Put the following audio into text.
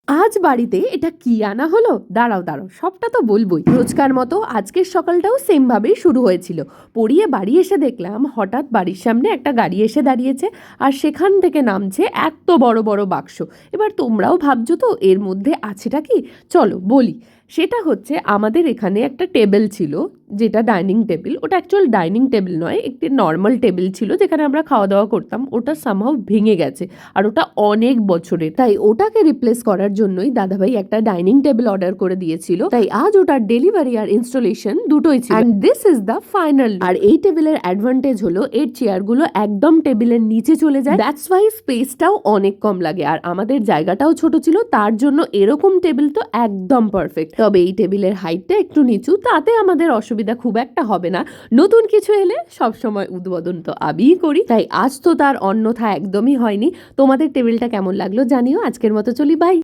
আজ বাড়িতে এটা কি আনা হলো? দাঁড়াও দাঁড়াও, সবটা তো বলবোই। রোজকার মতো আজকের সকালটাও সেম ভাবেই শুরু হয়েছিল। পড়িয়ে বাড়ি এসে দেখলাম হঠাৎ বাড়ির সামনে একটা গাড়ি এসে দাঁড়িয়েছে, আর সেখান থেকে নামছে এত বড় বড় বাক্স। এবার তোমরাও ভাবছো তো এর মধ্যে আছেটা কি? চলো বলি। সেটা হচ্ছে, আমাদের এখানে একটা টেবিল ছিল, যেটা ডাইনিং টেবিল। ওটা অ্যাকচুয়াল ডাইনিং টেবিল নয়, একটি নর্মাল টেবিল ছিল যেখানে আমরা খাওয়া দাওয়া করতাম। ওটা সামহাও ভেঙে গেছে, আর ওটা অনেক বছরের। তাই ওটাকে রিপ্লেস করার জন্যই দাদাভাই একটা ডাইনিং টেবিল অর্ডার করে দিয়েছিল। তাই আজ ওটার ডেলিভারি আর ইনস্টলেশন দুটোই ছিল। And this is the final. আর এই টেবিলের অ্যাডভান্টেজ হলো এর চেয়ারগুলো একদম টেবিলের নিচে চলে যায়। দ্যাটস ওয়াই স্পেসটাও অনেক কম লাগে, আর আমাদের জায়গাটাও ছোট ছিল, তার জন্য এরকম টেবিল তো একদম পারফেক্ট। তবে এই টেবিলের হাইটটা একটু নিচু, তাতে আমাদের অসুবিধা খুব একটা হবে না। নতুন কিছু এলে সবসময় উদ্বোধন তো আমিই করি, তাই আজ তো তার অন্যথা একদমই হয়নি। তোমাদের টেবিলটা কেমন লাগলো জানিও। আজকের মতো চলি, বাই।